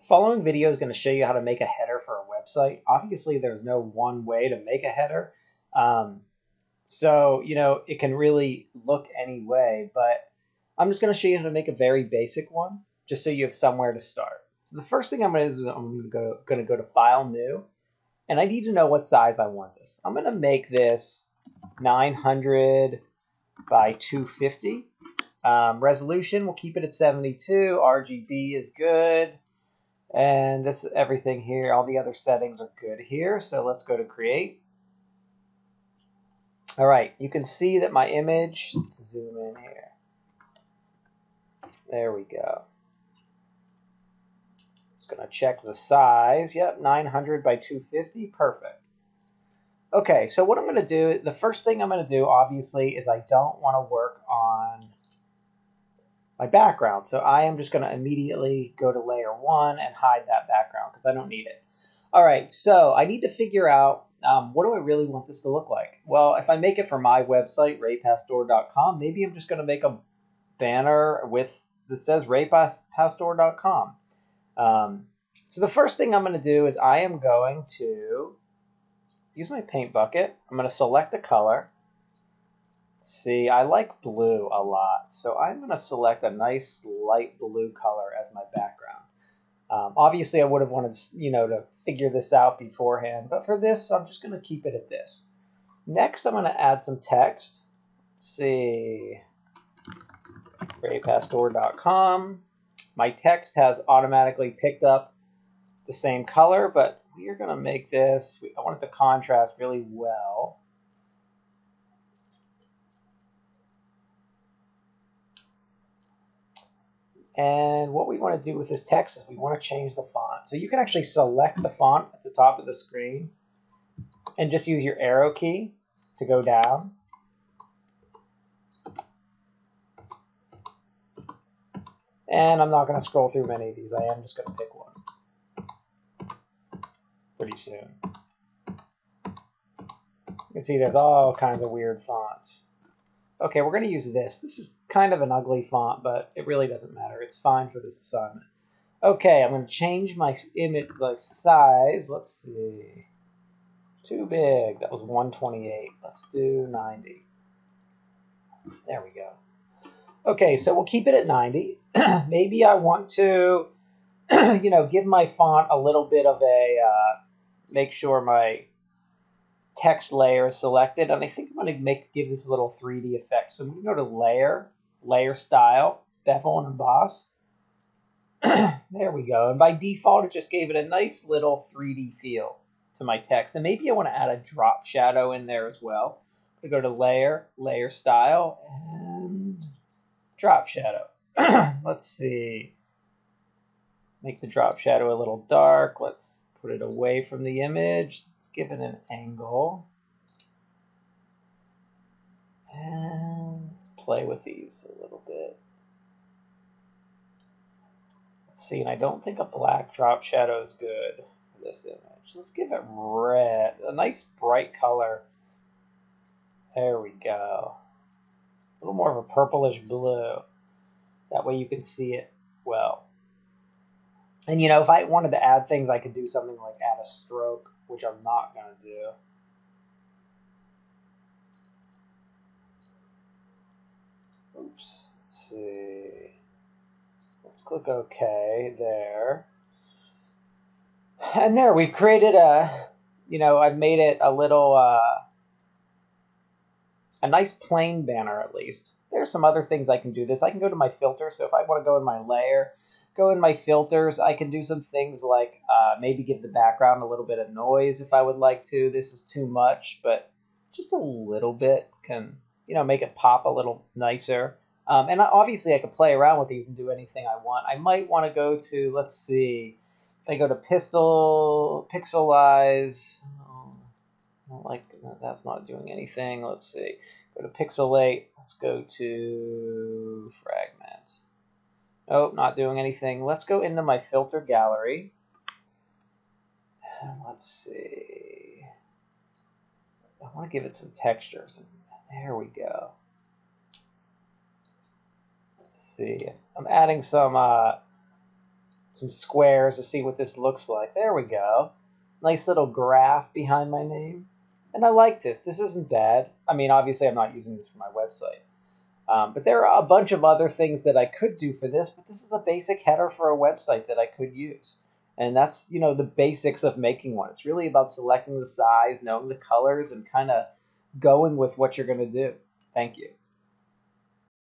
Following video is going to show you how to make a header for a website. Obviously, there's no one way to make a header. So, it can really look any way, but I'm just going to show you how to make a very basic one, just so you have somewhere to start. So the first thing I'm going to do is I'm going to go to File, New, and I need to know what size I want this. I'm going to make this 900 by 250. Resolution, we'll keep it at 72. RGB is good. And this everything here, all the other settings are good here. So let's go to Create. All right, you can see that my image, let's zoom in here. There we go. Just gonna check the size. Yep, 900 by 250, perfect. Okay, so what I'm gonna do, the first thing I'm gonna do, obviously, is I don't wanna work on my background. So I am just going to immediately go to layer 1 and hide that background because I don't need it. All right, so I need to figure out what do I really want this to look like? Well, if I make it for my website, raypastor.com, maybe I'm just going to make a banner that says raypastor.com. So the first thing I'm going to do is I am going to use my paint bucket. I'm going to select a color. See, I like blue a lot, so I'm going to select a nice light blue color as my background. Obviously, I would have wanted, to figure this out beforehand, but for this, I'm just going to keep it at this. Next, I'm going to add some text. Let's see, raypastor.com. My text has automatically picked up the same color, but we are going to make this, I want it to contrast really well. And what we want to do with this text is we want to change the font. So you can actually select the font at the top of the screen and just use your arrow key to go down. And I'm not going to scroll through many of these. I am just going to pick one pretty soon. You can see there's all kinds of weird fonts. Okay, we're going to use this. This is kind of an ugly font, but it really doesn't matter. It's fine for this assignment. Okay, I'm going to change my image, the size. Let's see. Too big. That was 128. Let's do 90. There we go. Okay, so we'll keep it at 90. Maybe I want to, give my font a little bit of a, make sure my text layer is selected, and I think I'm going to give this a little 3D effect. So I'm going to go to Layer, Layer Style, Bevel and Emboss. There we go. And by default, it just gave it a nice little 3D feel to my text. And maybe I want to add a drop shadow in there as well. I'm going to go to Layer, Layer Style, and Drop Shadow. Let's see. Make the drop shadow a little dark. Let's put it away from the image. Let's give it an angle. And let's play with these a little bit. Let's see, and I don't think a black drop shadow is good for this image. Let's give it red, a nice bright color. There we go. A little more of a purplish blue. That way you can see it well. And if I wanted to add things, I could do something like add a stroke, which I'm not going to do. Oops, let's see. Let's click OK there. And there, we've created I've made it a little, a nice plain banner at least. There's some other things I can do this. I can go to my filter. So if I want to go in my layer, go in my filters, I can do some things like maybe give the background a little bit of noise if I would like to. This is too much, but just a little bit can, make it pop a little nicer. And obviously I could play around with these and do anything I want. I might want to go to, let's see, if I go to Pixelize, that's not doing anything. Let's see, go to Pixelate, let's go to Fragment. Oh, not doing anything. Let's go into my filter gallery. And let's see. I want to give it some textures. There we go. Let's see. I'm adding some some squares to see what this looks like. There we go. Nice little graph behind my name. And I like this. This isn't bad. I mean, obviously I'm not using this for my website. But there are a bunch of other things that I could do for this, but this is a basic header for a website that I could use. And that's, the basics of making one. It's really about selecting the size, knowing the colors, and kind of going with what you're going to do. Thank you.